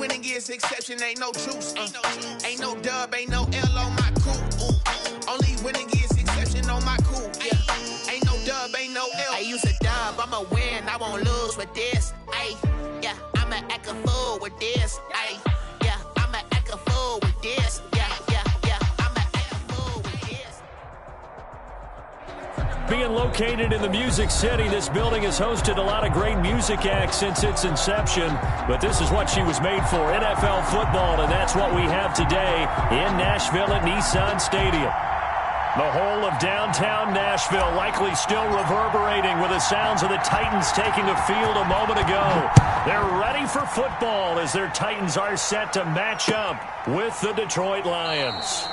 winning is exception, ain't no truce. Ain't no dub, ain't no L on my coupe. Only winning is exception on my coupe. Yeah. Ain't no dub, ain't no L. I use a dub, I'ma win, I won't lose with this. Ay, yeah, I'ma act a fool with this. Ay, yeah, I'ma act a fool with this. Yeah, I'ma act a fool with this. Being located in the Music City, this building has hosted a lot of great music acts since its inception. But this is what she was made for, NFL football, and that's what we have today in Nashville at Nissan Stadium. The whole of downtown Nashville likely still reverberating with the sounds of the Titans taking the field a moment ago. They're ready for football as their Titans are set to match up with the Detroit Lions.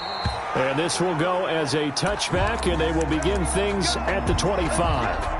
And this will go as a touchback, and they will begin things at the 25.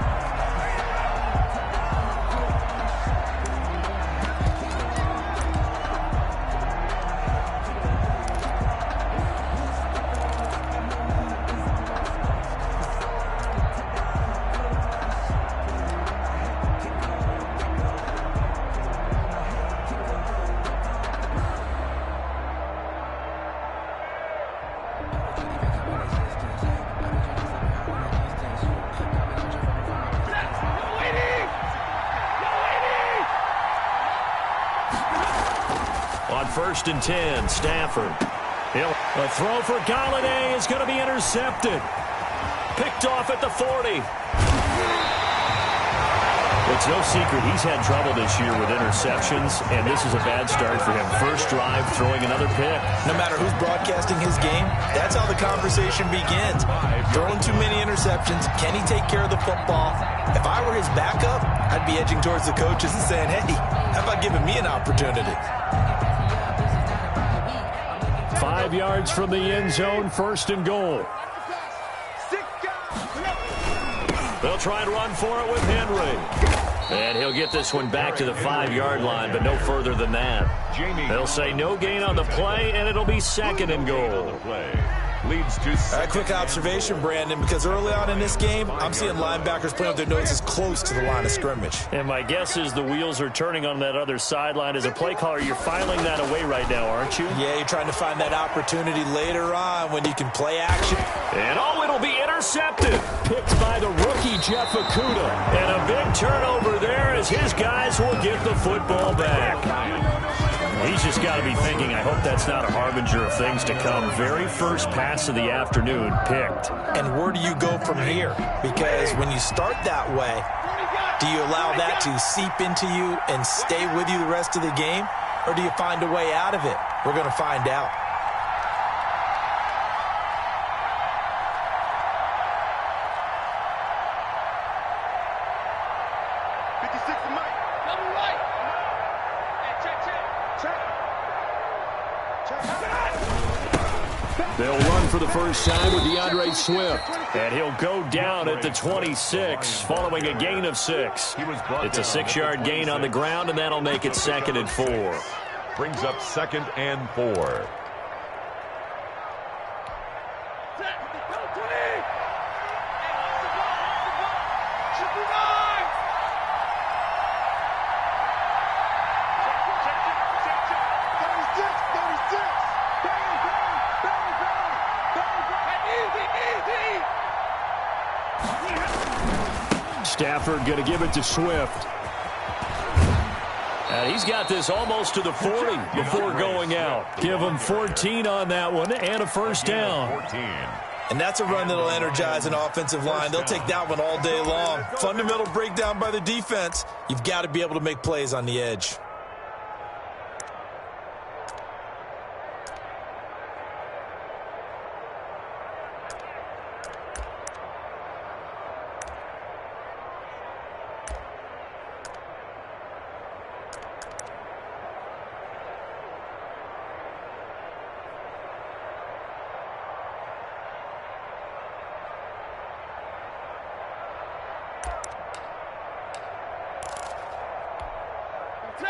First and 10, Stafford. A throw for Galladay is going to be intercepted. Picked off at the 40. It's no secret he's had trouble this year with interceptions, and this is a bad start for him. First drive, throwing another pick. No matter who's broadcasting his game, that's how the conversation begins. Throwing too many interceptions. Can he take care of the football? If I were his backup, I'd be edging towards the coaches and saying, hey, how about giving me an opportunity? 5 yards from the end zone, first and goal. They'll try and run for it with Henry. And he'll get this one back to the 5-yard line, but no further than that. They'll say no gain on the play, and it'll be second and goal. Leads to quick observation, Brandon, because early on in this game, I'm seeing linebackers playing with their noses close to the line of scrimmage. And my guess is the wheels are turning on that other sideline. As a play caller, you're filing that away right now, aren't you? Yeah, you're trying to find that opportunity later on when you can play action. And it'll be intercepted. Picked by the rookie, Jeff Okudah. And a big turnover there as his guys will get the football back. He's just got to be thinking, I hope that's not a harbinger of things to come. Very first pass of the afternoon picked. And where do you go from here? Because when you start that way, do you allow that to seep into you and stay with you the rest of the game? Or do you find a way out of it? We're going to find out. They'll run for the first time with DeAndre Swift. And he'll go down at the 26 following a gain of 6. It's a 6-yard gain on the ground, and that'll make it second and 4. Brings up second and 4. Stafford going to give it to Swift. And he's got this almost to the 40 before going out. Give him 14 on that one and a first down. And that's a run that'll energize an offensive line. They'll take that one all day long. Fundamental breakdown by the defense. You've got to be able to make plays on the edge.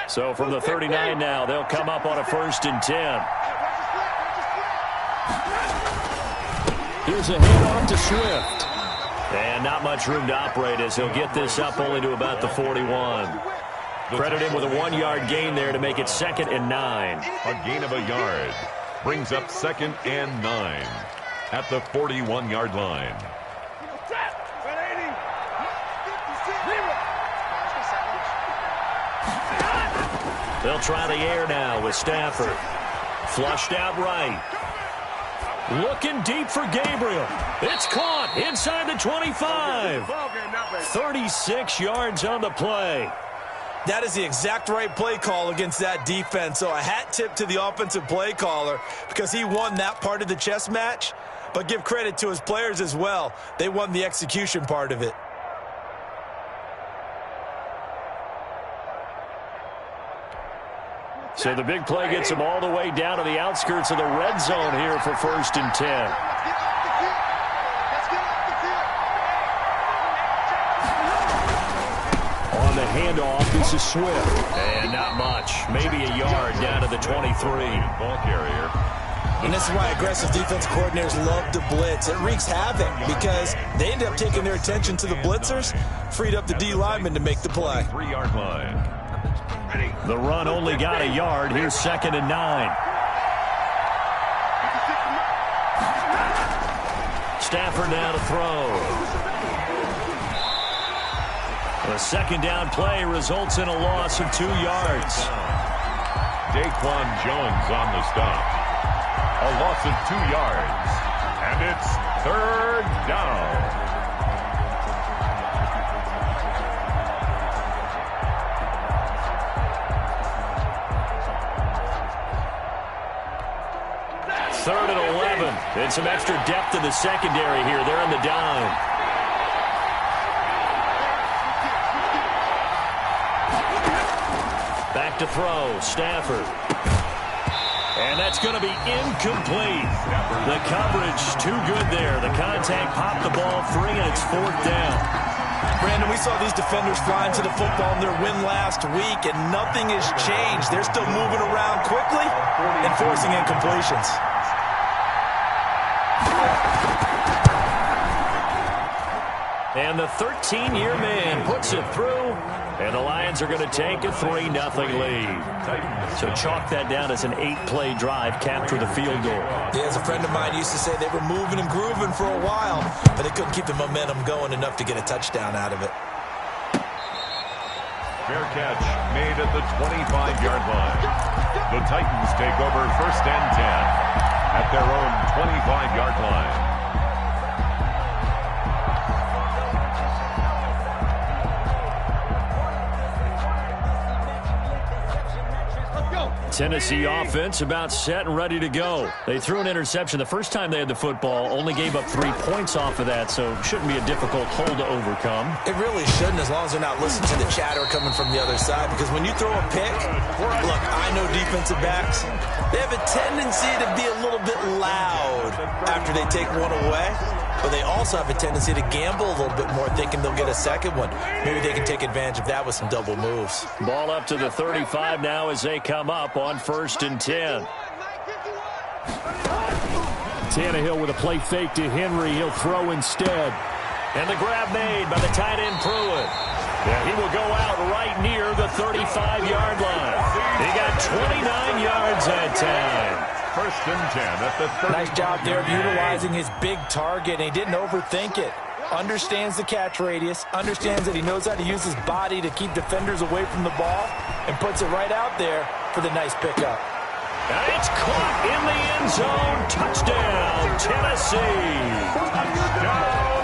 So from the 39 now, they'll come up on a first and 10. Here's a handoff to Swift. And not much room to operate as he'll get this up only to about the 41. Credit him with a 1-yard gain there to make it 2nd and 9. A gain of a yard brings up 2nd and 9 at the 41-yard line. They'll try the air now with Stafford. Flushed out right. Looking deep for Gabriel. It's caught inside the 25. 36 yards on the play. That is the exact right play call against that defense. So a hat tip to the offensive play caller because he won that part of the chess match. But give credit to his players as well. They won the execution part of it. So the big play gets him all the way down to the outskirts of the red zone here for 1st and 10. On the handoff, this is Swift. And not much. Maybe a yard down to the 23. Ball carrier. And this is why aggressive defense coordinators love to blitz. It wreaks havoc because they end up taking their attention to the blitzers, freed up the D lineman to make the play. 3-yard line. The run only got a yard. Here's 2nd and 9. Stafford now to throw. The 2nd down play results in a loss of 2 yards. Daquan Jones on the stop. A loss of 2 yards. And it's 3rd down. Third and 11. And some extra depth in the secondary here. They're on the dime. Back to throw. Stafford. And that's going to be incomplete. The coverage too good there. The contact popped the ball free, and it's 4th down. Brandon, we saw these defenders flying to the football in their win last week, and nothing has changed. They're still moving around quickly and forcing incompletions. And the 13-year man puts it through, and the Lions are going to take a 3-0 lead. So chalk that down as an 8-play drive, capture the field goal. Yeah, as a friend of mine used to say, they were moving and grooving for a while, but they couldn't keep the momentum going enough to get a touchdown out of it. Fair catch made at the 25-yard line. The Titans take over 1st and 10 at their own 25-yard line. Tennessee offense about set and ready to go. They threw an interception the first time they had the football, only gave up 3 points off of that, so shouldn't be a difficult hole to overcome. It really shouldn't, as long as they're not listening to the chatter coming from the other side, because when you throw a pick, look, I know defensive backs, they have a tendency to be a little bit loud after they take one away, but they also have a tendency to gamble a little bit more, thinking they'll get a second one. Maybe they can take advantage of that with some double moves. Ball up to the 35 now as they come up on 1st and 10. Tannehill with a play fake to Henry. He'll throw instead. And the grab made by the tight end Pruitt. Yeah, he will go out right near the 35-yard line. He got 29 yards that time. 1st and 10 at the 30. Nice job there of utilizing his big target, and he didn't overthink it. Understands the catch radius, understands that he knows how to use his body to keep defenders away from the ball, and puts it right out there for the nice pickup. And it's caught in the end zone. Touchdown, Tennessee.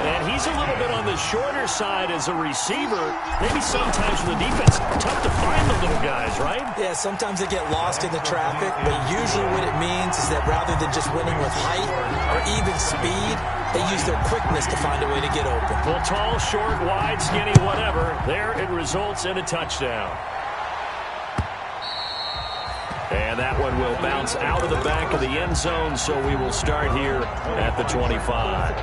And he's a little bit on the shorter side as a receiver. Maybe sometimes for the defense, tough to find the little guys, right? Yeah, sometimes they get lost in the traffic, but usually what it means is that rather than just winning with height or even speed, they use their quickness to find a way to get open. Well, tall, short, wide, skinny, whatever. There it results in a touchdown. And that one will bounce out of the back of the end zone, so we will start here at the 25.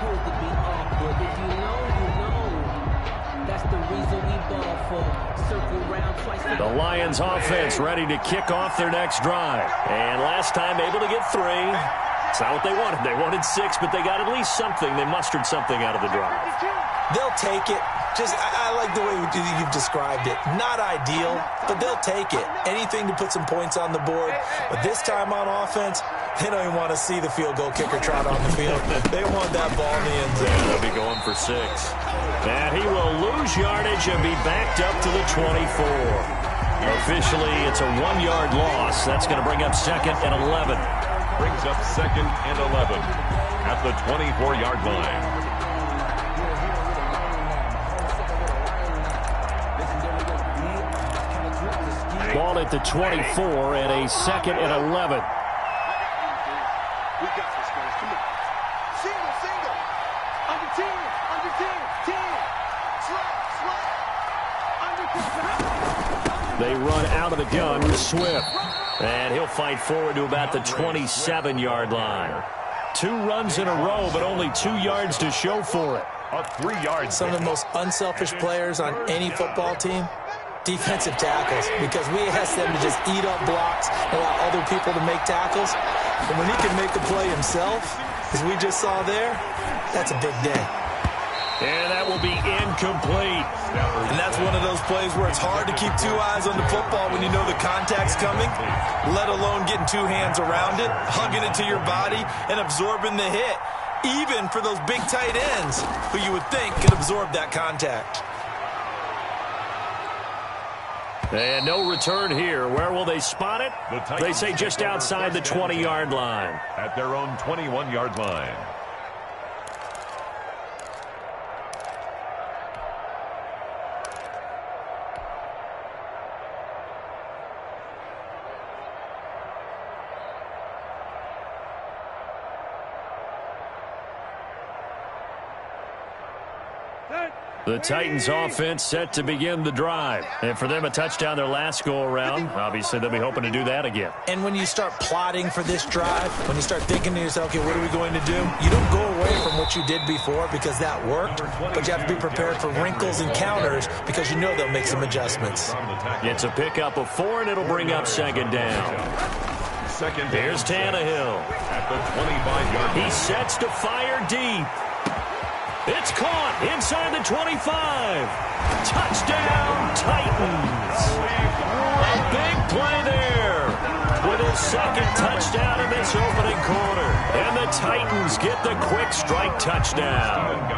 The Lions offense ready to kick off their next drive. And last time able to get 3. It's not what they wanted. They wanted 6, but they got at least something. They mustered something out of the drive. They'll take it. I like the way you've described it. Not ideal, but they'll take it. Anything to put some points on the board. But this time on offense, they don't even want to see the field goal kicker trot on the field. They want that ball in the end zone. They'll be going for 6. And he will lose yardage and be backed up to the 24. Officially, it's a 1-yard loss. That's going to bring up 2nd and 11. Brings up 2nd and 11 at the 24-yard line. Ball at the 24 and a 2nd and 11. We got this, guys. Come on. Single. Under 10. Under 10. 10. Slot. Under 10. They run out of the gun with Swift. And he'll fight forward to about the 27-yard line. 2 runs in a row, but only 2 yards to show for it. A 3-yard. Some of the most unselfish players on any football team, defensive tackles, because we ask them to just eat up blocks, allow other people to make tackles. And when he can make a play himself, as we just saw there, that's a big day. And that will be incomplete. And that's one of those plays where it's hard to keep 2 eyes on the football when you know the contact's coming, let alone getting 2 hands around it, hugging it to your body, and absorbing the hit, even for those big tight ends who you would think could absorb that contact. And no return here. Where will they spot it? They say just outside the 20-yard line. At their own 21-yard line. The Titans offense set to begin the drive. And for them, a touchdown their last go-around. Obviously, they'll be hoping to do that again. And when you start plotting for this drive, when you start thinking to yourself, okay, what are we going to do? You don't go away from what you did before because that worked, but you have to be prepared for wrinkles and counters because you know they'll make some adjustments. It's a pickup of 4, and it'll bring up 2nd down. Here's Tannehill. At the 25-yard line. He sets to fire deep. It's caught inside the 25. Touchdown, Titans. A big play there with his 2nd touchdown in this opening quarter. And the Titans get the quick strike touchdown.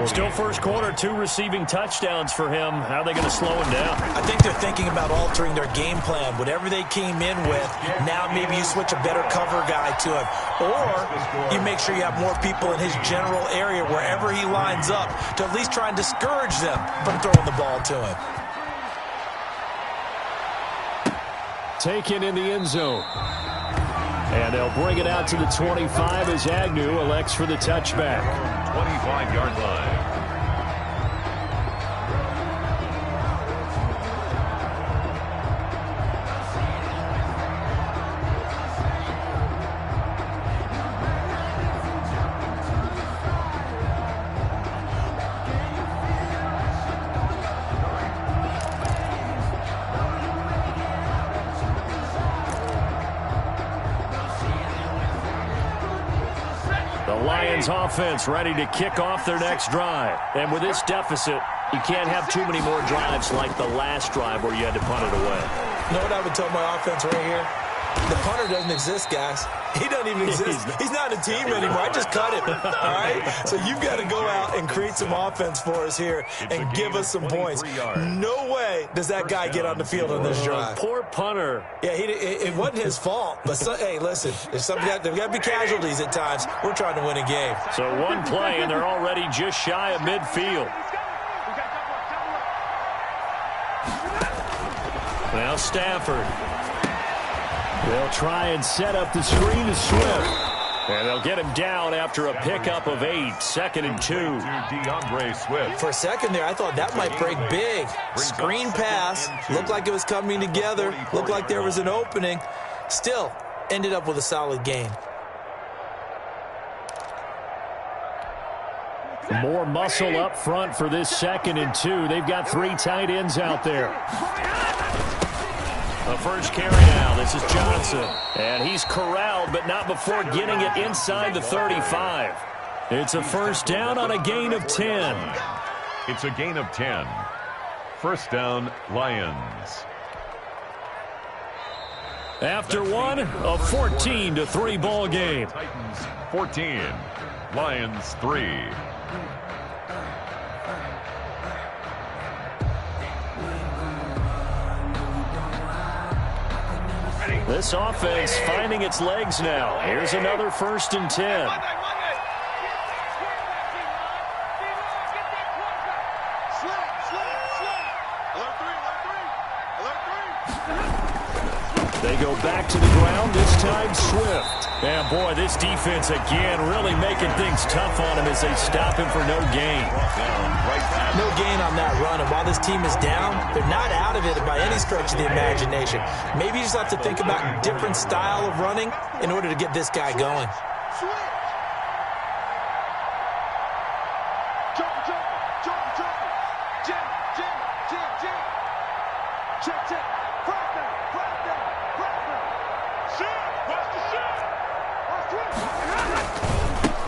Still first quarter, 2 receiving touchdowns for him. How are they going to slow him down? I think they're thinking about altering their game plan. Whatever they came in with, now maybe you switch a better cover guy to him. Or you make sure you have more people in his general area wherever he lines up to at least try and discourage them from throwing the ball to him. Taken in the end zone. And they'll bring it out to the 25 as Agnew elects for the touchback. 25-yard line. Offense ready to kick off their next drive. And with this deficit, you can't have too many more drives like the last drive where you had to punt it away. You know what I would tell my offense right here? The punter doesn't exist, guys. He doesn't even exist. He's not a team anymore. I just cut him. All right? So you've got to go out and create some offense for us here and give us some points. No way does that guy get on the field on this drive. Poor punter. Yeah, it wasn't his fault. But, hey, listen, there's got to be casualties at times. We're trying to win a game. So 1 play, and they're already just shy of midfield. Now Stafford. They'll try and set up the screen to Swift. And they'll get him down after a pickup of 8. 2nd and 2. DeAndre Swift. For a second there, I thought that might break big. Screen pass. Looked like it was coming together. Looked like there was an opening. Still, ended up with a solid game. More muscle up front for this 2nd and 2. They've got 3 tight ends out there. The first carry now. This is Johnson. And he's corralled, but not before getting it inside the 35. It's a first down on a gain of 10. It's a gain of 10. First down, Lions. After one, a 14-3 ball game. Titans 14, Lions 3. This offense finding its legs now. Here's another 1st and 10. They go back to the ground, this time Swift. And boy, this defense again really making things tough on him as they stop him for no gain. No gain on that run, and while this team is down, they're not out of it by any stretch of the imagination. Maybe you just have to think about a different style of running in order to get this guy going.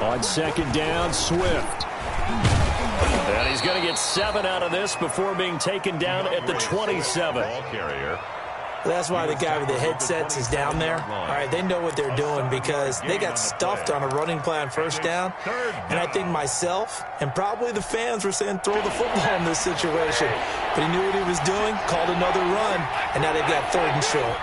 On 2nd down, Swift. And he's going to get 7 out of this before being taken down at the 27. Ball carrier. That's why the guy with the headsets is down there. All right, they know what they're doing because they got stuffed on a running play on 1st down. And I think myself and probably the fans were saying throw the football in this situation. But he knew what he was doing, called another run, and now they've got 3rd and short.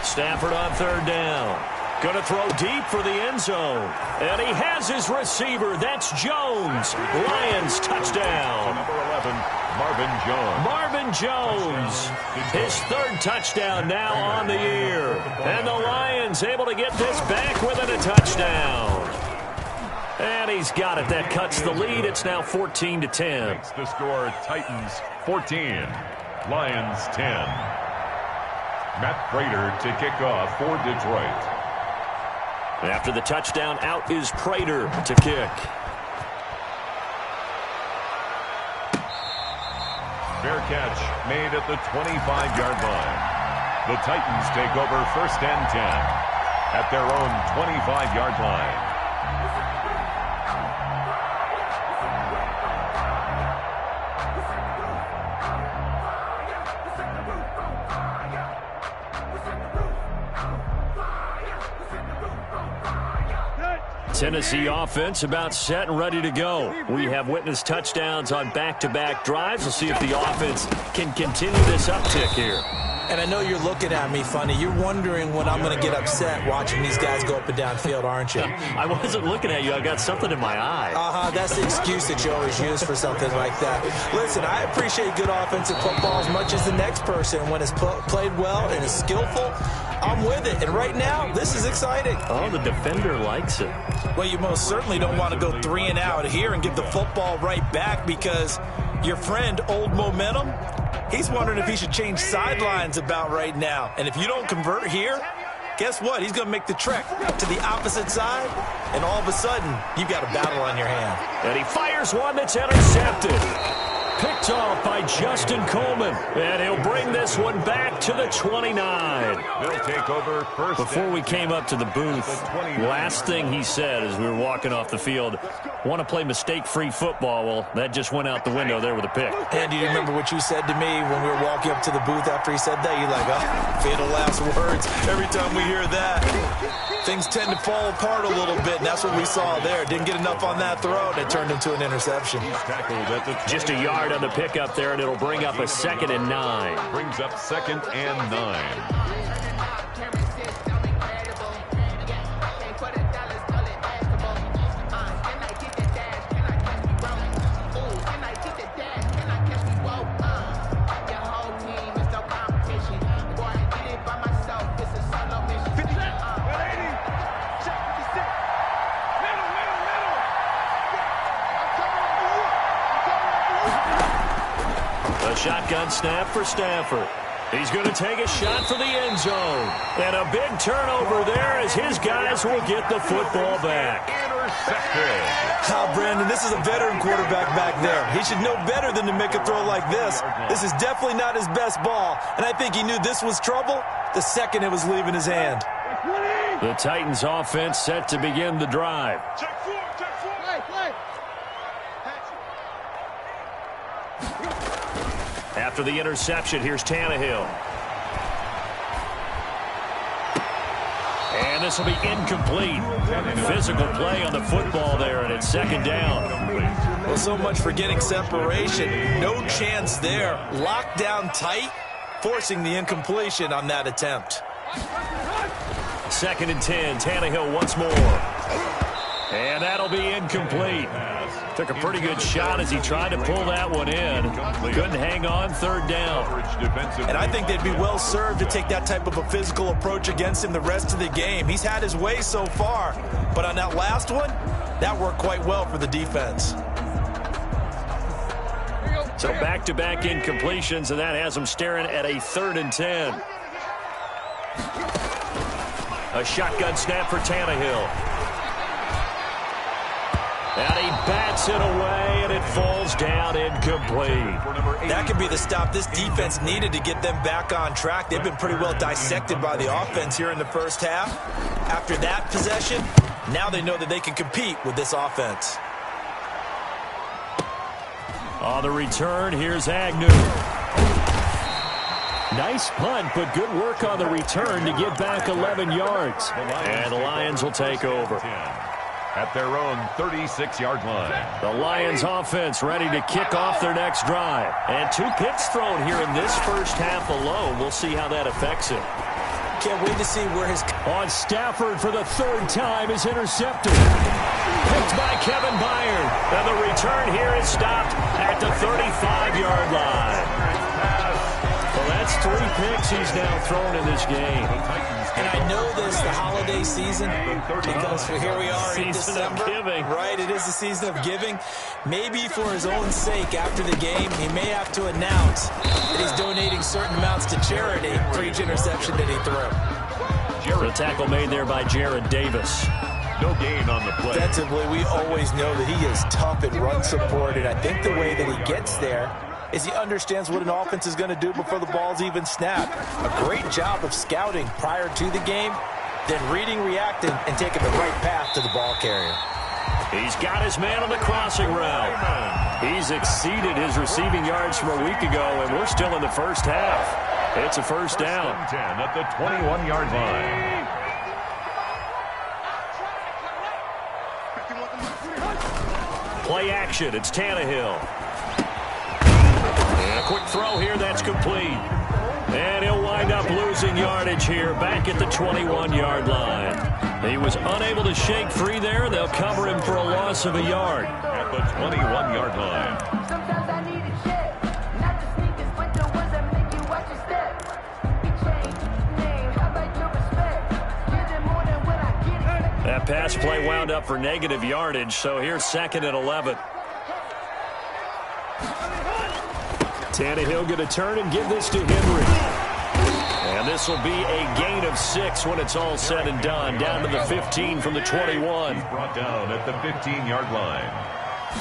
Stafford on 3rd down. Going to throw deep for the end zone. And he has his receiver. That's Jones. Lions touchdown. Number 11, Marvin Jones. Marvin Jones. His 3rd touchdown now on the year. And the Lions able to get this back within a touchdown. And he's got it. That cuts the lead. It's now 14-10. Makes the score Titans 14, Lions 10. Matt Prater to kick off for Detroit. After the touchdown, out is Prater to kick. Fair catch made at the 25-yard line. The Titans take over 1st and 10 at their own 25-yard line. Tennessee offense about set and ready to go. We have witnessed touchdowns on back-to-back drives. We'll see if the offense can continue this uptick here. And I know you're looking at me funny. You're wondering when I'm going to get upset watching these guys go up and down field, aren't you? I wasn't looking at you. I got something in my eye. That's the excuse that you always use for something like that. Listen, I appreciate good offensive football as much as the next person. When it's played well and is skillful, I'm with it. And right now, this is exciting. Oh, the defender likes it. Well, you most certainly don't want to go 3 and out here and give the football right back because your friend, Old Momentum, he's wondering if he should change sidelines about right now. And if you don't convert here, guess what? He's going to make the trek to the opposite side, and all of a sudden, you've got a battle on your hand. And he fires one that's intercepted. Picked off by Justin Coleman. And he'll bring this one back to the 29. They'll take over first. Before we came up to the booth, last thing he said as we were walking off the field, want to play mistake-free football. Well, that just went out the window there with a pick. And do you remember what you said to me when we were walking up to the booth after he said that? You're like, oh, fatal last words. Every time we hear that, things tend to fall apart a little bit, and that's what we saw there. Didn't get enough on that throw, and it turned into an interception. Just a yard on the pickup there, and it'll bring up a 2nd and 9. Brings up 2nd and 9. Shotgun snap for Stafford. He's going to take a shot for the end zone. And a big turnover there as his guys will get the football back. Brandon, this is a veteran quarterback back there. He should know better than to make a throw like this. This is definitely not his best ball. And I think he knew this was trouble the second it was leaving his hand. The Titans offense set to begin the drive. Check four. Play. After the interception, here's Tannehill. And this will be incomplete. Physical play on the football there, and it's second down. Well, so much for getting separation. No chance there. Locked down tight, forcing the incompletion on that attempt. 2nd and 10. Tannehill once more. And that'll be incomplete. Took a pretty good shot as he tried to pull that one in. Couldn't hang on, 3rd down. And I think they'd be well served to take that type of a physical approach against him the rest of the game. He's had his way so far, but on that last one, that worked quite well for the defense. So back-to-back incompletions, and that has him staring at a 3rd and 10. A shotgun snap for Tannehill. And he bats it away, and it falls down incomplete. That could be the stop this defense needed to get them back on track. They've been pretty well dissected by the offense here in the first half. After that possession, now they know that they can compete with this offense. On the return, here's Agnew. Nice punt, but good work on the return to get back 11 yards. And the Lions will take over. At their own 36-yard line. The Lions offense ready to kick off their next drive. And 2 picks thrown here in this first half alone. We'll see how that affects him. Can't wait to see where his... On Stafford for the 3rd time is intercepted. Picked by Kevin Byard. And the return here is stopped at the 35-yard line. Well, that's 3 picks he's now thrown in this game. And I know this, the holiday season, because here we are in December. Season of giving. Right, it is the season of giving. Maybe for his own sake after the game, he may have to announce that he's donating certain amounts to charity for each interception that he threw. The tackle made there by Jared Davis. No gain on the play. Defensively, we always know that he is tough at run support, and I think the way that he gets there is he understands what an offense is going to do before the ball's even snapped. A great job of scouting prior to the game, then reading, reacting, and taking the right path to the ball carrier. He's got his man on the crossing route. He's exceeded his receiving yards from a week ago, and we're still in the first half. It's a first down. 10 at the 21-yard line. Play action. It's Tannehill. And a quick throw here. That's complete. And he'll wind up losing yardage here back at the 21-yard line. He was unable to shake free there. They'll cover him for a loss of a yard. At the 21-yard line. Sometimes I need a check. Not the sneakers, but the ones that make you watch your step. Change name, how about your respect? Give them more than what I get. That pass play wound up for negative yardage, so here's 2nd and 11. Tannehill going to turn and give this to Henry. And this will be a gain of 6 when it's all said and done. Down to the 15 from the 21. Brought down at the 15-yard line.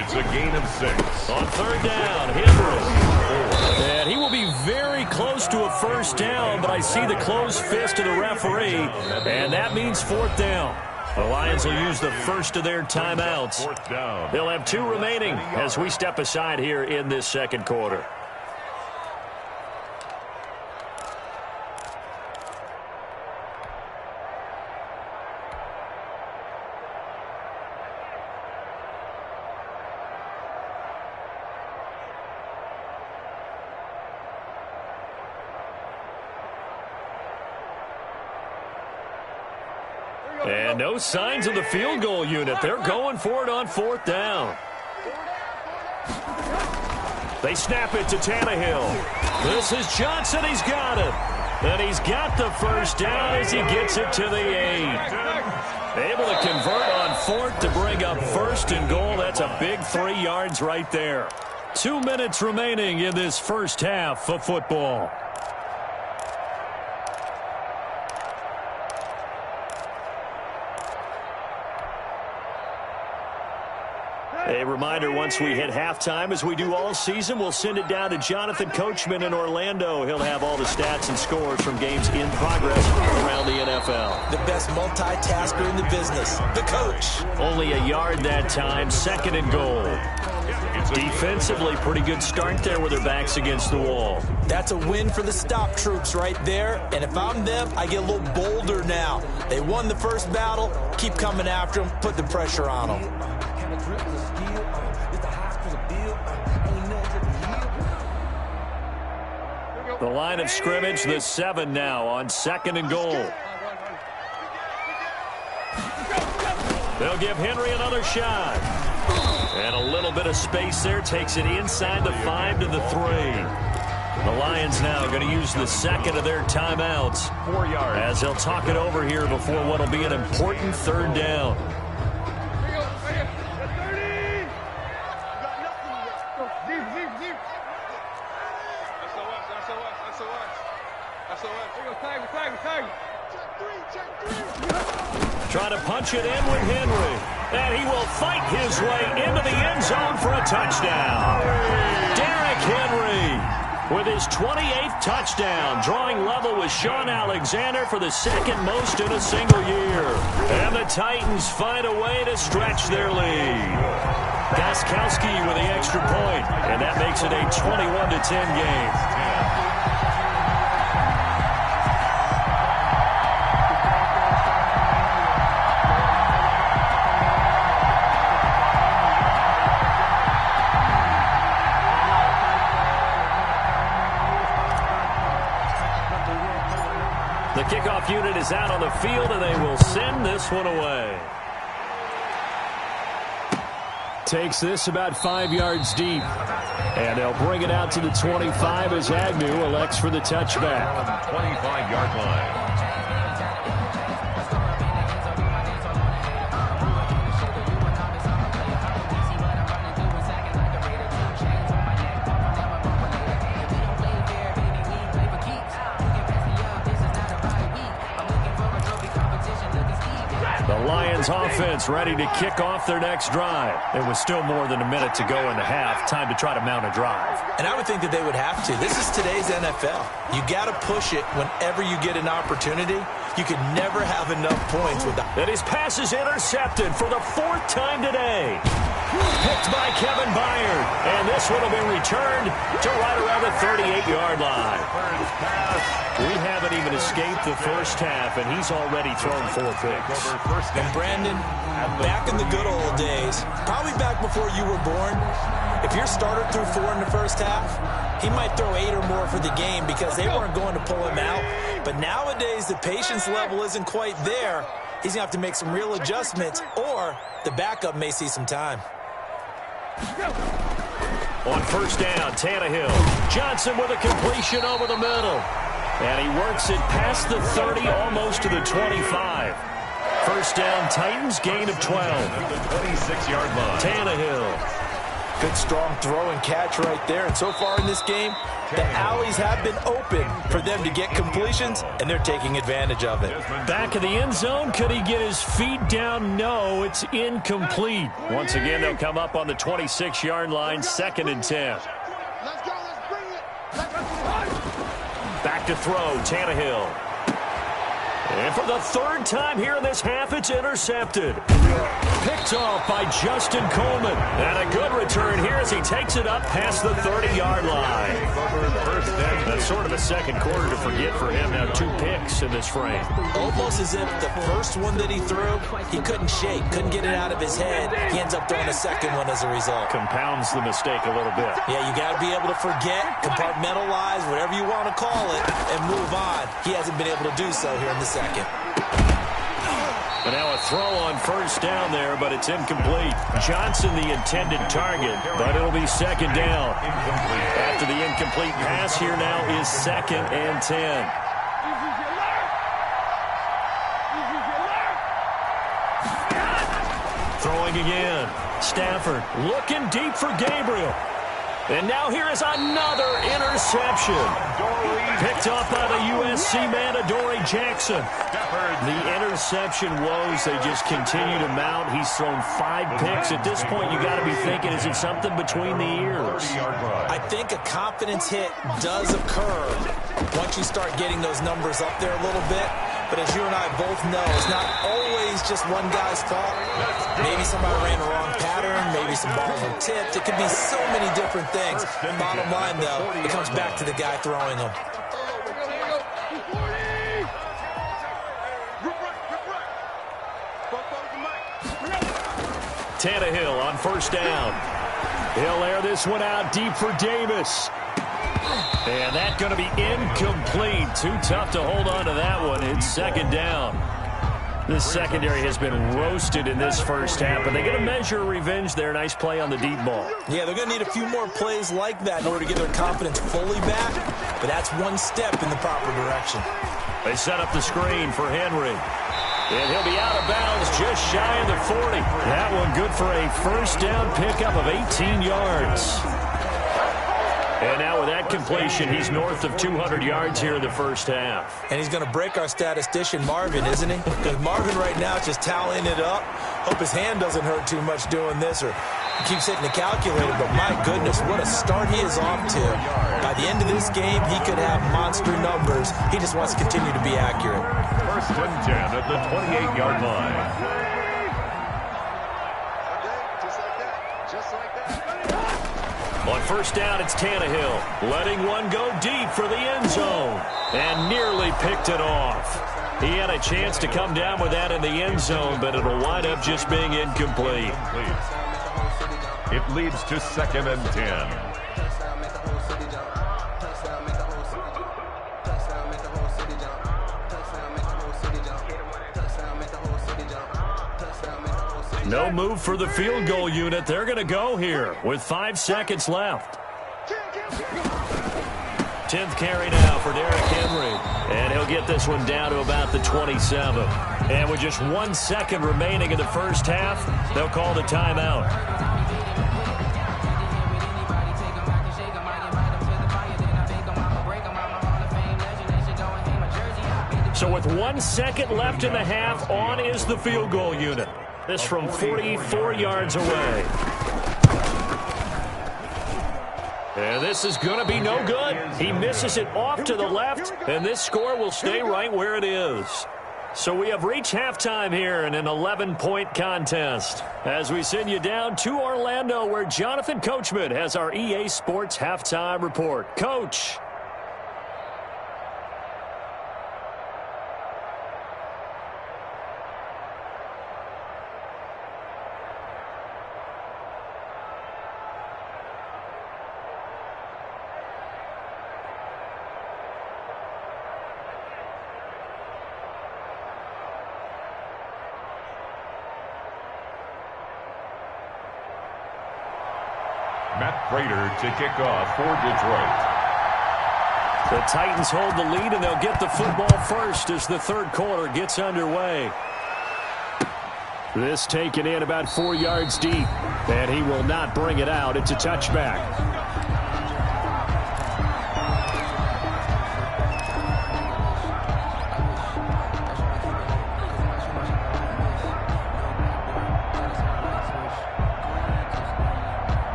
It's a gain of 6. On 3rd down, Henry. And he will be very close to a first down, but I see the closed fist of the referee, and that means 4th down. The Lions will use the first of their timeouts. 4th down. They'll have 2 remaining as we step aside here in this second quarter. And no signs of the field goal unit. They're going for it on 4th down. They snap it to Tannehill. This is Johnson. He's got it. And he's got the first down as he gets it to the 8. Able to convert on 4th to bring up 1st and goal. That's a big 3 yards right there. 2 minutes remaining in this first half of football. A reminder, once we hit halftime, as we do all season, we'll send it down to Jonathan Coachman in Orlando. He'll have all the stats and scores from games in progress around the NFL. The best multitasker in the business, the coach. Only a yard that time, 2nd and goal. Defensively, pretty good start there with their backs against the wall. That's a win for the stop troops right there. And if I'm them, I get a little bolder now. They won the first battle. Keep coming after them. Put the pressure on them. The line of scrimmage, the 7 now on 2nd and goal. They'll give Henry another shot. And a little bit of space there takes it inside the 5 to the 3. The Lions now going to use the 2nd of their timeouts 4 yards. as they'll talk it over here before what will be an important 3rd down. Trying to punch it in with Henry. And he will fight his way into the end zone for a touchdown. Derrick Henry with his 28th touchdown, drawing level with Sean Alexander for the 2nd most in a single year. And the Titans find a way to stretch their lead. Gostkowski with the extra point, and that makes it a 21-10 game. The kickoff unit is out on the field, and they will send this one away. Takes this about 5 yards deep. And they'll bring it out to the 25 as Agnew elects for the touchback. 25-yard line. Offense ready to kick off their next drive. It was still more than a minute to go in the half. Time to try to mount a drive. And I would think that they would have to. This is today's NFL. You got to push it whenever you get an opportunity. You could never have enough points with that. And his pass is intercepted for the 4th time today. Picked by Kevin Byard. And this one will be returned to right around the 38-yard line. We haven't even escaped the first half, and he's already thrown 4 picks. And Brandon, back in the good old days, probably back before you were born, if your starter threw 4 in the first half, he might throw 8 or more for the game because they weren't going to pull him out. But nowadays, the patience level isn't quite there. He's going to have to make some real adjustments, or the backup may see some time. On first down, Tannehill. Johnson with a completion over the middle. And he works it past the 30, almost to the 25. First down, Titans, gain of 12. 26-yard line. Tannehill. Good strong throw and catch right there. And so far in this game, the alleys have been open for them to get completions, and they're taking advantage of it. Back of the end zone. Could he get his feet down? No, it's incomplete. Once again, they'll come up on the 26-yard line, 2nd and 10. Let's go, let's bring it. Let's go. Back to throw, Tannehill. And for the 3rd time here in this half, it's intercepted. Picked off by Justin Coleman. And a good return here as he takes it up past the 30-yard line. That's sort of a second quarter to forget for him. Now 2 picks in this frame. Almost as if the first one that he threw, he couldn't shake, couldn't get it out of his head. He ends up throwing a second one as a result. Compounds the mistake a little bit. Yeah, you got to be able to forget, compartmentalize, whatever you want to call it, and move on. He hasn't been able to do so here in the second. And now a throw on first down there, but it's incomplete. Johnson the intended target, but it'll be 2nd down. After the incomplete pass, here now is 2nd and 10. Throwing again. Stafford looking deep for Gabriel. And now here is another interception. interception. Picked off by the USC man, Adoree Jackson. The interception woes, they just continue to mount. He's thrown 5 picks. At this point, you got to be thinking, is it something between the ears? I think a confidence hit does occur once you start getting those numbers up there a little bit. But as you and I both know, it's not always just one guy's fault. Maybe somebody ran the wrong pattern. Maybe some balls were tipped. It could be so many different things. Bottom line, though, it comes back to the guy throwing them. Tannehill on first down. He'll air this one out deep for Davis. And that's going to be incomplete. Too tough to hold on to that one. It's second down. This secondary has been roasted in this first half, but they're going to measure revenge there. Nice play on the deep ball. Yeah, they're going to need a few more plays like that in order to get their confidence fully back, but that's one step in the proper direction. They set up the screen for Henry. And he'll be out of bounds just shy of the 40. That one good for a first down pickup of 18 yards. And now with that completion, he's north of 200 yards here in the first half. And he's going to break our statistician, Marvin, isn't he? Because Marvin right now is just tallying it up. Hope his hand doesn't hurt too much doing this, or he keeps hitting the calculator. But my goodness, what a start he is off to. By the end of this game, he could have monster numbers. He just wants to continue to be accurate. First and 10 at the 28-yard line. On first down, it's Tannehill, letting one go deep for the end zone, and nearly picked it off. He had a chance to come down with that in the end zone, but it'll wind up just being incomplete. It leads to second and 10. No move for the field goal unit. They're going to go here with 5 seconds left. 10th carry now for Derrick Henry. And he'll get this one down to about the 27. And with just 1 second remaining in the first half, they'll call the timeout. So with 1 second left in the half, on is the field goal unit. This from 44 yards away. And this is going to be no good. He misses it off to the left, and this score will stay right where it is. So we have reached halftime here in an 11-point contest as we send you down to Orlando, where Jonathan Coachman has our EA Sports Halftime Report. Coach. Matt Prater to kick off for Detroit. The Titans hold the lead, and they'll get the football first as the third quarter gets underway. This taken in about 4 yards deep, and he will not bring it out. It's a touchback.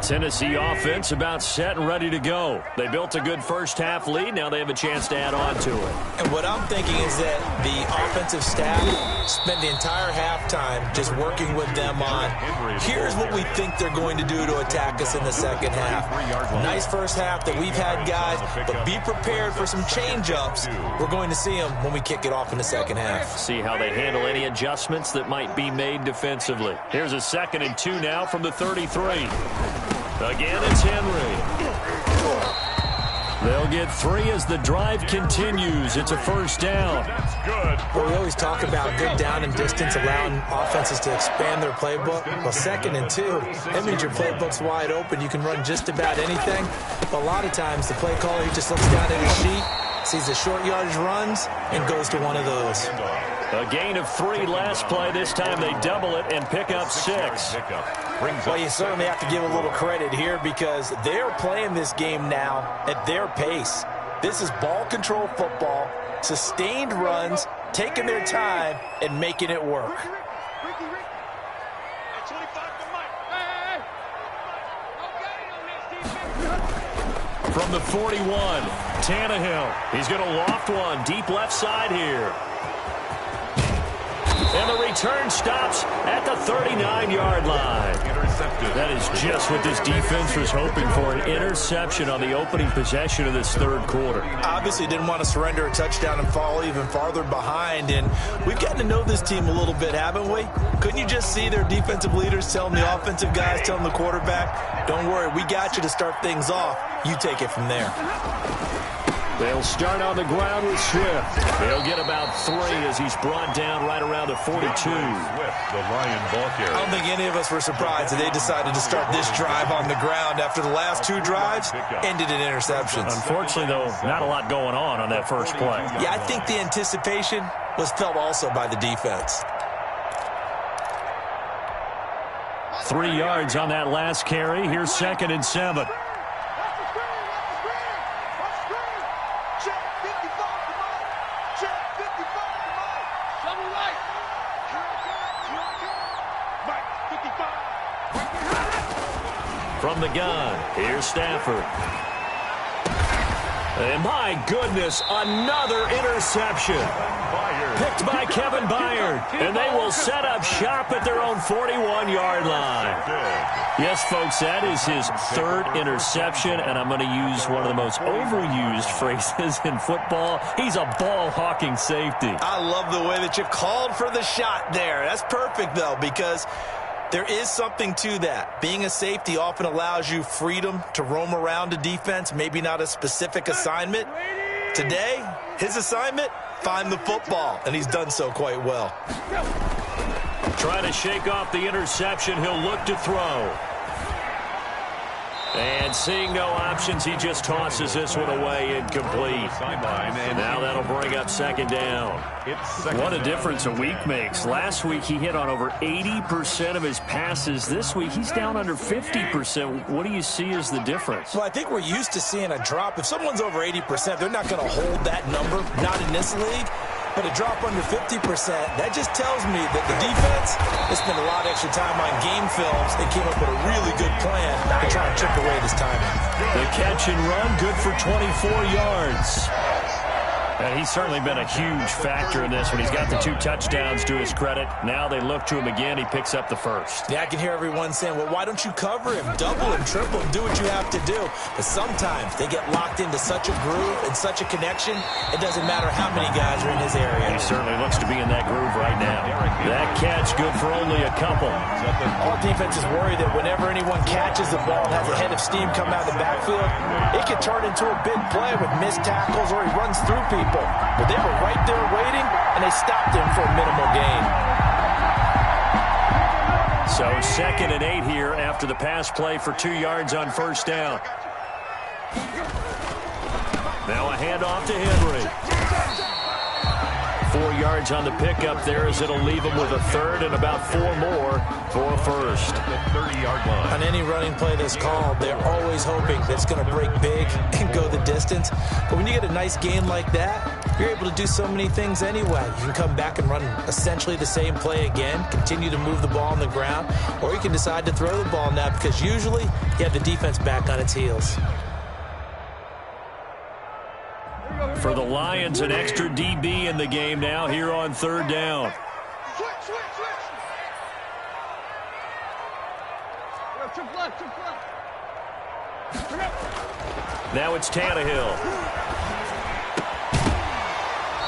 Tennessee offense about set and ready to go. They built a good first half lead. Now they have a chance to add on to it. And what I'm thinking is that the offensive staff spent the entire halftime just working with them on, here's what we think they're going to do to attack us in the second half. Nice first half that we've had, guys, but be prepared for some change-ups. We're going to see them when we kick it off in the second half. See how they handle any adjustments that might be made defensively. Here's a 2nd and 2 now from the 33. Again, it's Henry. They'll get 3 as the drive continues. It's a first down. Well, we always talk about good down and distance, allowing offenses to expand their playbook. Well, 2nd and 2, that means your playbook's wide open. You can run just about anything. But a lot of times, the play caller, he just looks down at his sheet, sees the short yardage runs, and goes to one of those. A gain of 3 last play. This time they double it and pick up 6. Well, you certainly have to give a little credit here because they're playing this game now at their pace. This is ball control football, sustained runs, taking their time, and making it work. From the 41, Tannehill. He's going to loft one deep left side here. And the return stops at the 39-yard line. Intercepted. That is just what this defense was hoping for, an interception on the opening possession of this third quarter. Obviously didn't want to surrender a touchdown and fall even farther behind, and we've gotten to know this team a little bit, haven't we? Couldn't you just see their defensive leaders telling the offensive guys, telling the quarterback, don't worry, we got you to start things off. You take it from there. They'll start on the ground with Swift. They'll get about 3 as he's brought down right around the 42. Swift, the Lion ball carrier. I don't think any of us were surprised that they decided to start this drive on the ground after the last 2 drives ended in interceptions. Unfortunately, though, not a lot going on that first play. Yeah, I think the anticipation was felt also by the defense. 3 yards on that last carry. Here's 2nd and 7. From the gun, here's Stafford. And my goodness, another interception. Picked by Kevin Byard. And they will set up shop at their own 41-yard line. Yes, folks, that is his 3rd interception, and I'm going to use one of the most overused phrases in football. He's a ball-hawking safety. I love the way that you called for the shot there. That's perfect, though, because there is something to that. Being a safety often allows you freedom to roam around a defense, maybe not a specific assignment. Today, his assignment, find the football, and he's done so quite well. Trying to shake off the interception, he'll look to throw. And seeing no options, he just tosses this one away, incomplete. Now that'll bring up 2nd down. What a difference a week makes. Last week he hit on over 80% of his passes. This week he's down under 50%. What do you see as the difference? Well, I think we're used to seeing a drop. If someone's over 80%, they're not going to hold that number, not in this league. But a drop under 50%, that just tells me that the defense has spent a lot of extra time on game films and came up with a really good plan to try and chip away this timing. The catch and run, good for 24 yards. And he's certainly been a huge factor in this when he's got the 2 touchdowns to his credit. Now they look to him again. He picks up the 1st. Yeah, I can hear everyone saying, well, why don't you cover him? Double him, triple him, do what you have to do. But sometimes they get locked into such a groove and such a connection, it doesn't matter how many guys are in his area. He certainly looks to be in that groove right now. That catch good for only a couple. All defenses worry that whenever anyone catches the ball and has a head of steam come out of the backfield, it can turn into a big play with missed tackles or he runs through people. But they were right there waiting, and they stopped him for a minimal gain. So 2nd and 8 here after the pass play for 2 yards on 1st down. Now a handoff to Henry. 4 yards on the pickup there as it'll leave him with a 3rd and about 4 more for a 1st. The 30-yard line. On any running play that's called, they're always hoping that it's going to break big and go the distance. But when you get a nice gain like that, you're able to do so many things anyway. You can come back and run essentially the same play again, continue to move the ball on the ground, or you can decide to throw the ball now because usually you have the defense back on its heels. For the Lions, an extra DB in the game now here on 3rd down. Now it's Tannehill.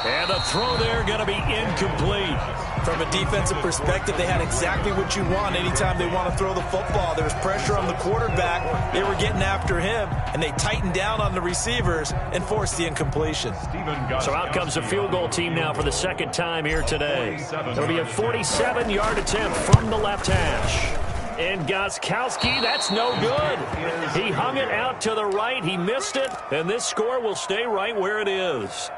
And the throw there going to be incomplete. From a defensive perspective, they had exactly what you want anytime they want to throw the football. There was pressure on the quarterback. They were getting after him, and they tightened down on the receivers and forced the incompletion. So out comes the field goal team now for the 2nd time here today. It'll be a 47-yard attempt from the left hash. And Gostkowski, that's no good. He hung it out to the right. He missed it, and this score will stay right where it is.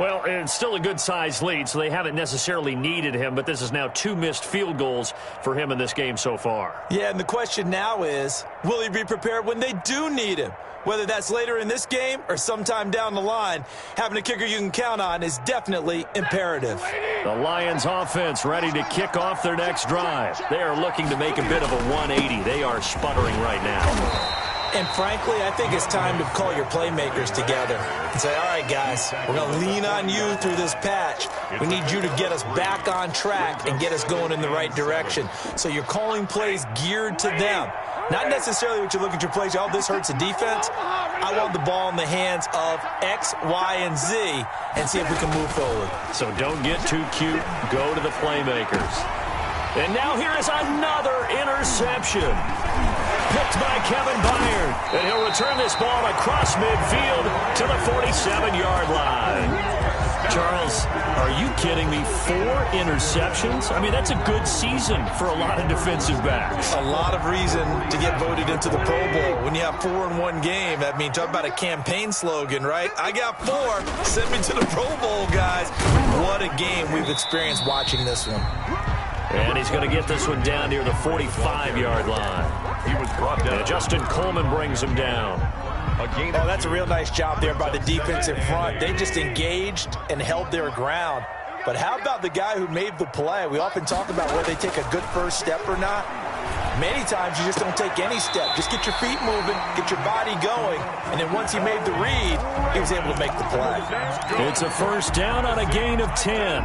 Well, it's still a good-sized lead, so they haven't necessarily needed him, but this is now 2 missed field goals for him in this game so far. Yeah, and the question now is, will he be prepared when they do need him? Whether that's later in this game or sometime down the line, having a kicker you can count on is definitely imperative. The Lions offense ready to kick off their next drive. They are looking to make a bit of a 180. They are sputtering right now. And frankly, I think it's time to call your playmakers together and say, all right, guys, we're going to lean on you through this patch. We need you to get us back on track and get us going in the right direction. So you're calling plays geared to them. Not necessarily what you look at your plays, oh, this hurts the defense. I want the ball in the hands of X, Y, and Z and see if we can move forward. So don't get too cute. Go to the playmakers. And now here is another interception. Picked by Kevin Byard. And he'll return this ball across midfield to the 47-yard line. Charles, are you kidding me? 4 interceptions? I mean, that's a good season for a lot of defensive backs. A lot of reason to get voted into the Pro Bowl. When you have 4 in one game, I mean, talk about a campaign slogan, right? I got 4. Send me to the Pro Bowl, guys. What a game we've experienced watching this one. And he's going to get this one down near the 45-yard line. He was brought down. And Justin Coleman brings him down. Oh, that's a real nice job there by the defense in front. They just engaged and held their ground. But how about the guy who made the play? We often talk about whether they take a good first step or not. Many times you just don't take any step. Just get your feet moving, get your body going, and then once he made the read, he was able to make the play. It's a first down on a gain of 10.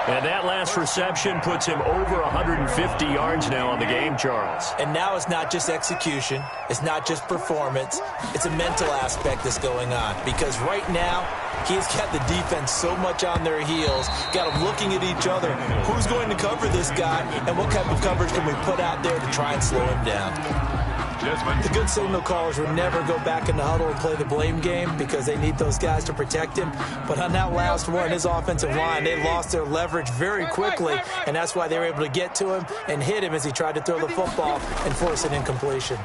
And that last reception puts him over 150 yards now on the game, Charles. And now it's not just execution. It's not just performance. It's a mental aspect that's going on. Because right now, he's got the defense so much on their heels, got them looking at each other. Who's going to cover this guy, and what type of coverage can we put out there to try and slow him down? The good signal callers would never go back in the huddle and play the blame game because they need those guys to protect him. But on that last one, his offensive line, they lost their leverage very quickly, and that's why they were able to get to him and hit him as he tried to throw the football and force an incompletion.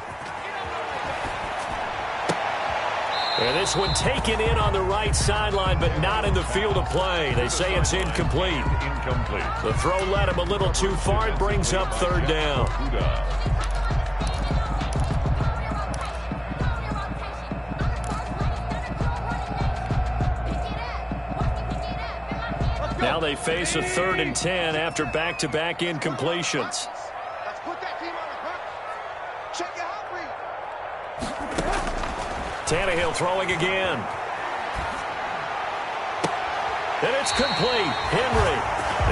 And this one taken in on the right sideline, but not in the field of play. They say it's incomplete. Incomplete. The throw led him a little too far. It brings up third down. Now they face a 3rd and 10 after back-to-back incompletions. Let's put that team on the hook. Check your hot read. Tannehill throwing again. And it's complete. Henry.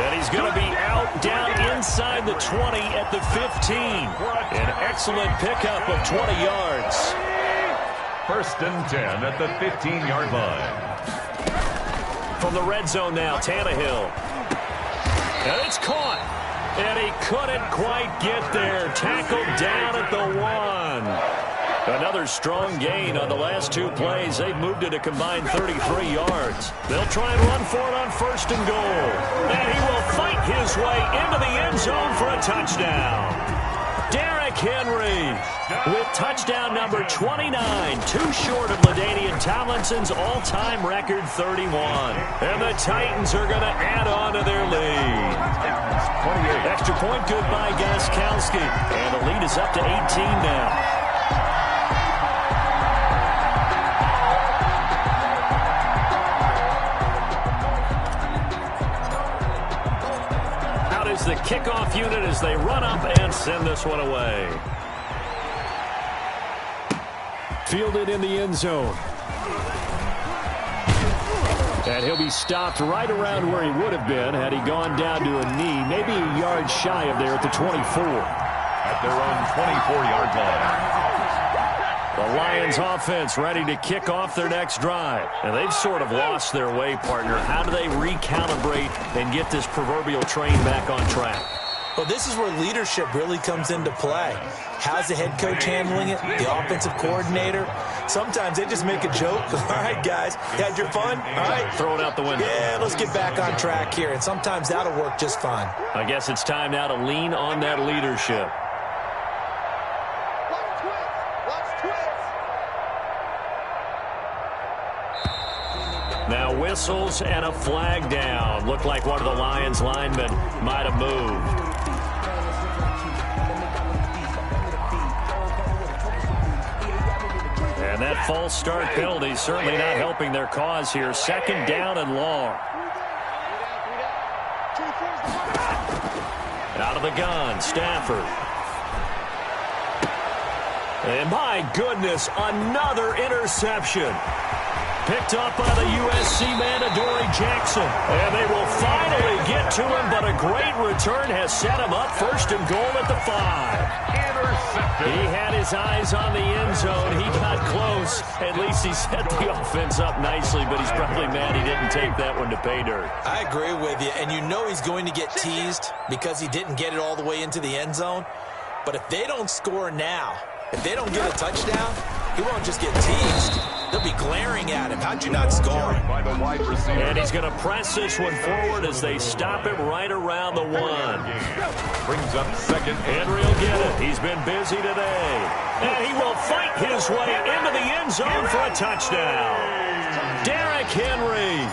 And he's going to be out down inside the 20 at the 15. An excellent pickup of 20 yards. 1st and 10 at the 15-yard line. From the red zone now, Tannehill. And it's caught. And he couldn't quite get there. Tackled down at the 1. Another strong gain on the last 2 plays. They've moved it a combined 33 yards. They'll try and run for it on 1st and goal. And he will fight his way into the end zone for a touchdown. Derrick Henry with touchdown number 29, too short of LaDainian Tomlinson's all-time record 31. And the Titans are going to add on to their lead. 28. Extra point good by Gostkowski. And the lead is up to 18 now. The kickoff unit as they run up and send this one away. Fielded in the end zone. And he'll be stopped right around where he would have been had he gone down to a knee, maybe a yard shy of there at the 24. At their own 24-yard line. The Lions offense ready to kick off their next drive. And they've sort of lost their way, partner. How do they recalibrate and get this proverbial train back on track? Well, this is where leadership really comes into play. How's the head coach handling it? The offensive coordinator? Sometimes they just make a joke. All right, guys, you had your fun? All right. Throw it out the window. Yeah, let's get back on track here. And sometimes that'll work just fine. I guess it's time now to lean on that leadership. Now whistles and a flag down. Looked like one of the Lions linemen might have moved. And that false start penalty certainly not helping their cause here. Second down and long. Out of the gun, Stafford. And my goodness, another interception. Picked up by the USC man, Adoree Jackson. And they will finally get to him, but a great return has set him up first and goal at the 5. Intercepted. He had his eyes on the end zone. He got close. At least he set the offense up nicely, but he's probably mad he didn't take that one to pay dirt. I agree with you, and you know he's going to get teased because he didn't get it all the way into the end zone. But if they don't score now, if they don't get a touchdown, he won't just get teased. They'll be glaring at him. How'd you not score? By the wide receiver. And he's going to press this one forward as they stop him right around the 1. Brings up second. Henry will get it. He's been busy today. And he will fight his way into the end zone for a touchdown. Derrick Henry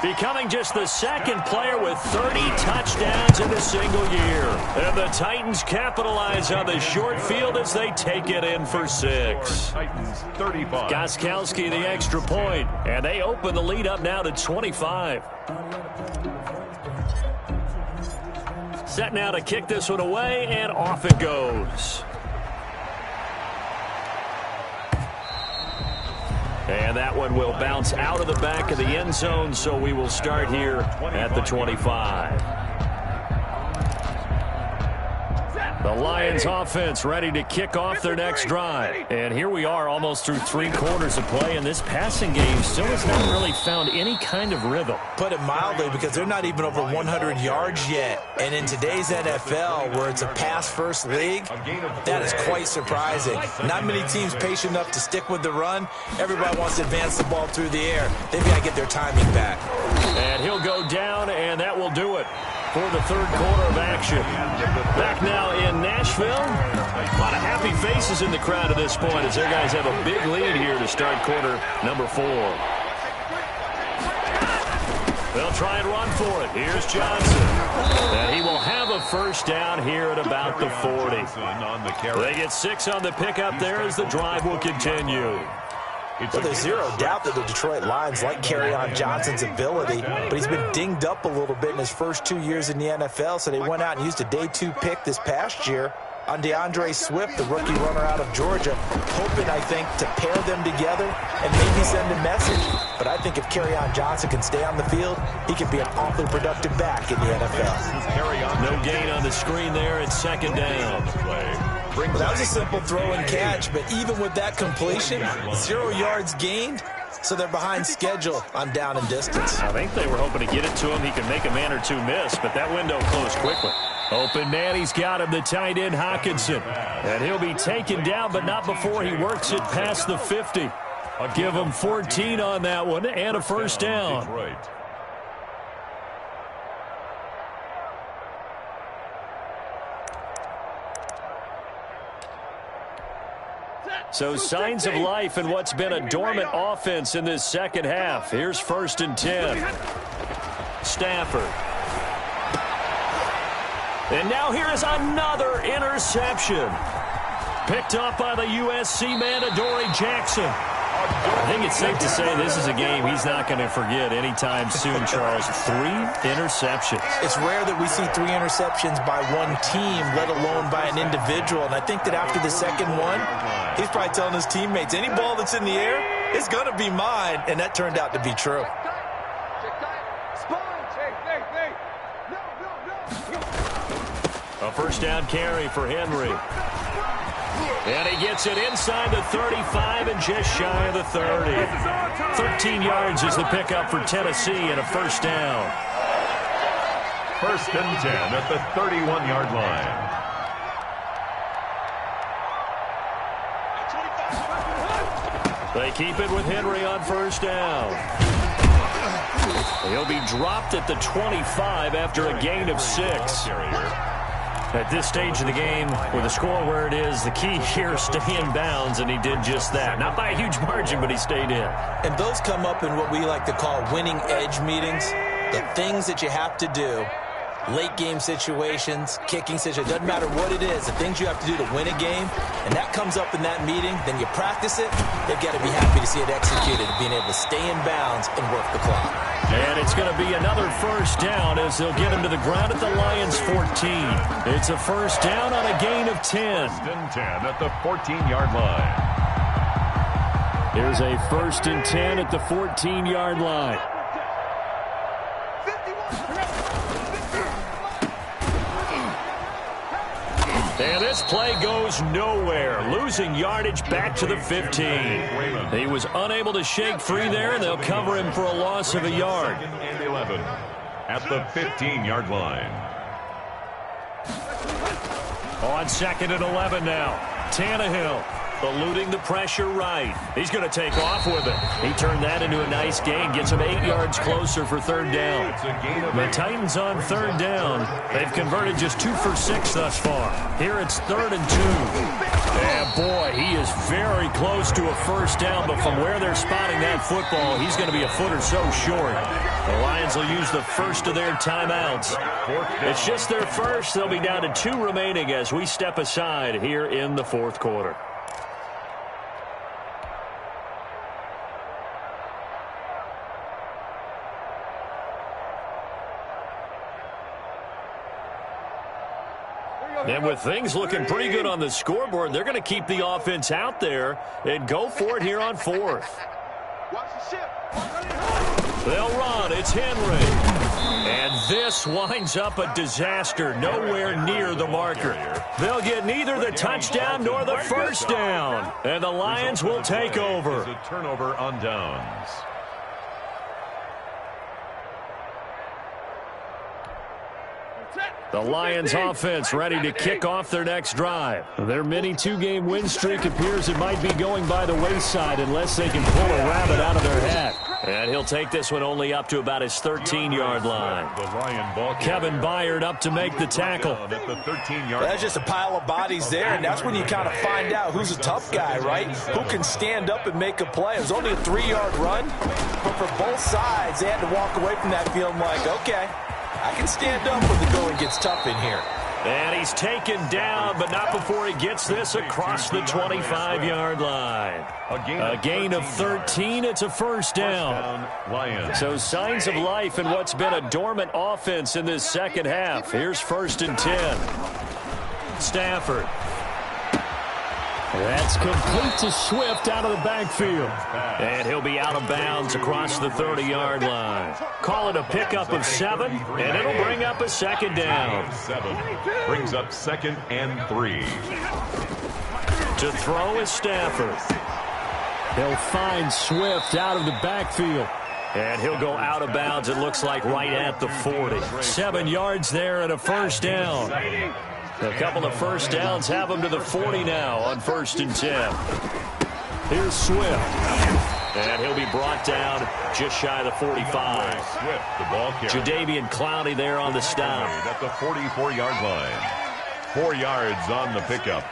becoming just the second player with 30 touchdowns in a single year. And the Titans capitalize on the short field as they take it in for 6. Titans 35. Gostkowski the extra point, and they open the lead up now to 25. Set now to kick this one away, and off it goes. And that one will bounce out of the back of the end zone, so we will start here at the 25. The Lions offense ready to kick off their next drive. And here we are almost through 3 quarters of play, and this passing game still has not really found any kind of rhythm. Put it mildly, because they're not even over 100 yards yet. And in today's NFL, where it's a pass-first league, that is quite surprising. Not many teams patient enough to stick with the run. Everybody wants to advance the ball through the air. They've got to get their timing back. And he'll go down, and that will do it for the third quarter of action. Back now in Nashville. A lot of happy faces in the crowd at this point as their guys have a big lead here to start quarter number 4. They'll try and run for it. Here's Johnson. And he will have a first down here at about the 40. They get 6 on the pickup there as the drive will continue. Well, there's zero doubt that the Detroit Lions like Kerryon Johnson's ability, but he's been dinged up a little bit in his first 2 years in the NFL, so they went out and used a day 2 pick this past year on DeAndre Swift, the rookie runner out of Georgia, hoping, I think, to pair them together and maybe send a message. But I think if Kerryon Johnson can stay on the field, he could be an awfully productive back in the NFL. No gain on the screen there. It's second down. Well, that was a simple throw and catch, but even with that completion, 0 yards gained, so they're behind schedule on down and distance. I think they were hoping to get it to him. He could make a man or two miss, but that window closed quickly. Open man, he's got him, the tight end Hockenson. And he'll be taken down, but not before he works it past the 50. I'll give him 14 on that one and a first down. So signs of life in what's been a dormant offense in this second half. Here's 1st and 10. Stafford. And now here is another interception. Picked up by the USC man, Adoree Jackson. I think it's safe to say this is a game he's not going to forget anytime soon, Charles. 3 interceptions. It's rare that we see 3 interceptions by one team, let alone by an individual. And I think that after the second one, he's probably telling his teammates, any ball that's in the air is going to be mine. And that turned out to be true. A first down carry for Henry. And he gets it inside the 35 and just shy of the 30. 13 yards is the pickup for Tennessee and a first down. 1st and 10 at the 31-yard line. They keep it with Henry on first down. He'll be dropped at the 25 after a gain of 6. At this stage of the game, with the score where it is, the key here is stay in bounds, and he did just that. Not by a huge margin, but he stayed in. And those come up in what we like to call winning edge meetings. The things that you have to do, late game situations, kicking situations, doesn't matter what it is, the things you have to do to win a game, and that comes up in that meeting, then you practice it, they've got to be happy to see it executed, being able to stay in bounds and work the clock. And it's going to be another first down as they'll get him to the ground at the Lions' 14. It's a first down on a gain of 10. First and 10 at the 14-yard line. Here's a first and 10 at the 14-yard line. And this play goes nowhere, losing yardage back to the 15. He was unable to shake free there, and they'll cover him for a loss of a yard. Second and 11 at the 15-yard line. On second and 11 now, Tannehill eluding the pressure right. He's going to take off with it. He turned that into a nice gain, gets him 8 yards closer for third down. The Titans on third down. They've converted just 2 for 6 thus far. Here it's third and 2. And boy, he is very close to a first down, but from where they're spotting that football, he's going to be a foot or so short. The Lions will use the first of their timeouts. It's just their first. They'll be down to 2 remaining as we step aside here in the fourth quarter. And with things looking pretty good on the scoreboard, they're going to keep the offense out there and go for it here on fourth. They'll run. It's Henry. And this winds up a disaster, nowhere near the marker. They'll get neither the touchdown nor the first down. And the Lions will take over. A turnover on downs. The Lions offense ready to kick off their next drive. Their mini 2-game win streak appears it might be going by the wayside unless they can pull a rabbit out of their hat. And he'll take this one only up to about his 13-yard line. Kevin Byard up to make the tackle. That's just a pile of bodies there, and that's when you kind of find out who's a tough guy, right? Who can stand up and make a play. It was only a 3-yard run, but for both sides, they had to walk away from that feeling like, okay, I can stand up when the going gets tough in here. And he's taken down, but not before he gets this across the 25-yard line. A gain of 13. It's a first down. So signs of life in what's been a dormant offense in this second half. Here's first and 10. Stafford. That's complete to Swift out of the backfield. And he'll be out of bounds across the 30-yard line. Call it a pickup of 7, and it'll bring up a second down. 7 brings up second and 3. To throw is Stafford. He'll find Swift out of the backfield. And he'll go out of bounds, it looks like, right at the 40. 7 yards there and a first down. A couple of first downs have him to the 40 now on first and 10. Here's Swift. And he'll be brought down just shy of the 45. Swift, the ball carrier. Jadeveon Clowney there on the stop. At the 44-yard line. 4 yards on the pickup.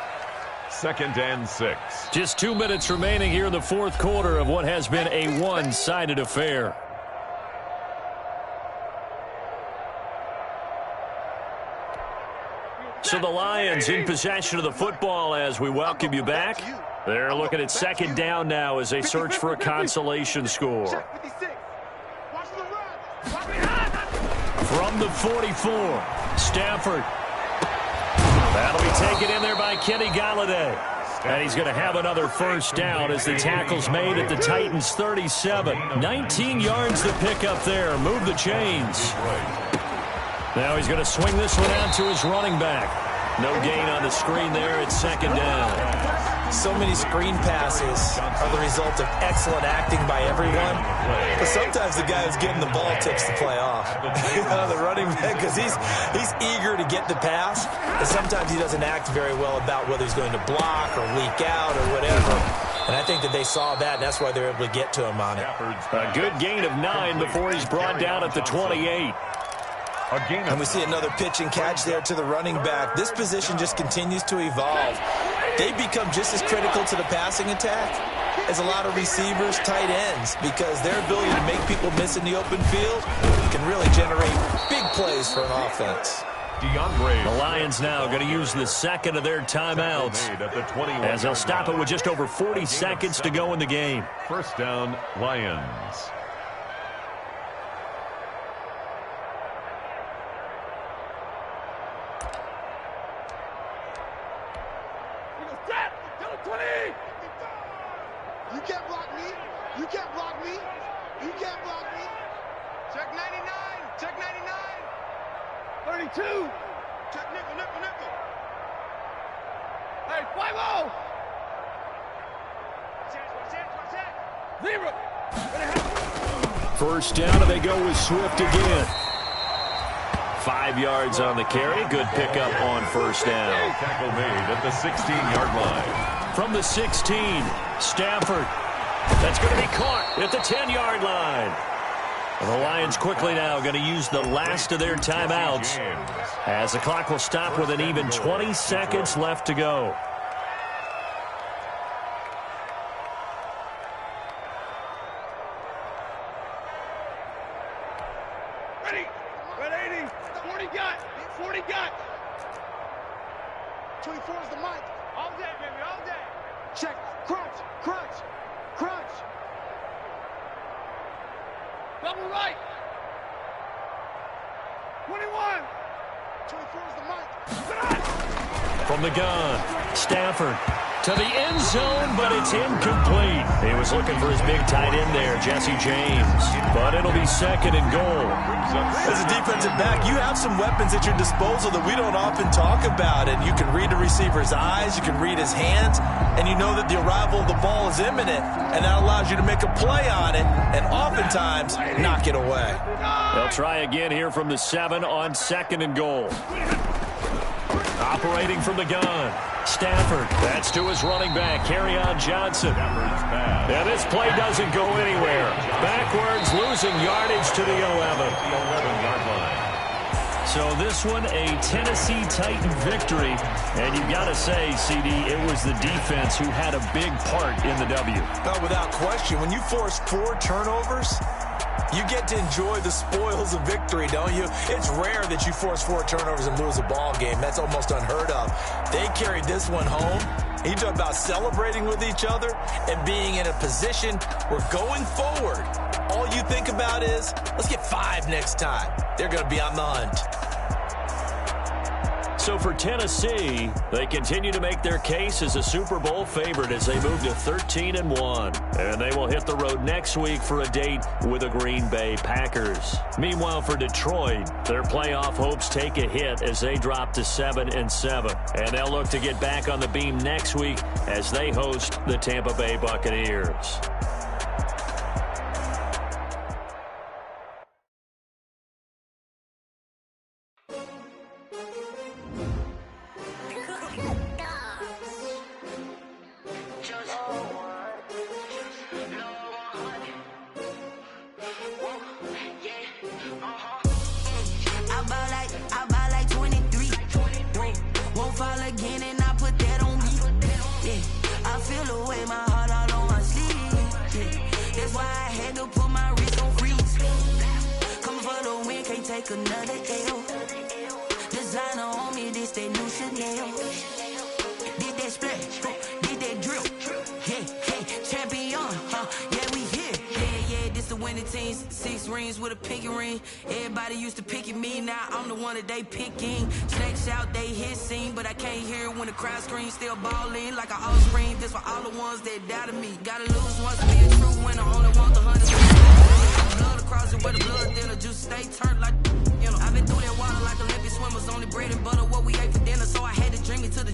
Second and 6. Just 2 minutes remaining here in the fourth quarter of what has been a one-sided affair. So the Lions in possession of the football as we welcome you back. They're looking at second down now as they search for a consolation score. From the 44, Stafford. That'll be taken in there by Kenny Galladay. And he's going to have another first down as the tackle's made at the Titans' 37. 19 yards to pick up there. Move the chains. Now he's going to swing this one out to his running back. No gain on the screen there. It's second down. So many screen passes are the result of excellent acting by everyone. But sometimes the guy who's getting the ball tips the play off. The running back, because he's eager to get the pass. And sometimes he doesn't act very well about whether he's going to block or leak out or whatever. And I think that they saw that, and that's why they're able to get to him on it. A good gain of 9 before he's brought down at the 28. A gain of And we see another pitch and catch there to the running back. This position just continues to evolve. They become just as critical to the passing attack as a lot of receivers, tight ends, because their ability to make people miss in the open field can really generate big plays for an offense. The Lions now going to use the second of their timeouts as they'll stop it with just over 40 seconds to go in the game. First down, Lions. You can't block me. You can't block me. You can't block me. Check 99. Check 99. 32. Check nickel, nickel, nickel. Hey, 5-0. Zero. First down, and they go with Swift again. 5 yards on the carry. Good pickup on first down. Tackle made at the 16-yard line. From the 16, Stafford. That's going to be caught at the 10-yard line. And the Lions quickly now going to use the last of their timeouts as the clock will stop with an even 20 seconds left to go. Ready. Red 80. 40 got. 40 got. 24 is the mic. All day, baby. All day. Check. Crunch. Crunch. Crunch. Double right. 21. 24 is the mic. From the gun, Stafford to the end zone, but it's incomplete. He was looking for his big tight end there, Jesse James. But it'll be second and goal. As a defensive back, you have some weapons at your disposal that we don't often talk about. And you can read the receiver's eyes, you can read his hands, and you know that the arrival of the ball is imminent. And that allows you to make a play on it and oftentimes knock it away. They'll try again here from the 7 on second and goal. Operating from the gun, Stafford. That's to his running back, Kerryon Johnson. And this play doesn't go anywhere. Backwards, losing yardage to the 11. So this one, a Tennessee Titan victory. And you've got to say, CD, it was the defense who had a big part in the W. No, without question. When you force 4 turnovers, you get to enjoy the spoils of victory, don't you? It's rare that you force 4 turnovers and lose a ball game. That's almost unheard of. They carried this one home. You talk about celebrating with each other and being in a position where going forward, all you think about is, let's get 5 next time. They're going to be on the hunt. So for Tennessee, they continue to make their case as a Super Bowl favorite as they move to 13-1. And they will hit the road next week for a date with the Green Bay Packers. Meanwhile, for Detroit, their playoff hopes take a hit as they drop to 7-7. And they'll look to get back on the beam next week as they host the Tampa Bay Buccaneers. Still ballin' like an offspring. This for all the ones that doubted me. Gotta lose once to be a true winner. Only want the 100. Blood across it where the blood thinner. Juice stay turned like, you know. I've been through that water like Olympic swimmers. Only bread and butter what we ate for dinner. So I had to drink it to the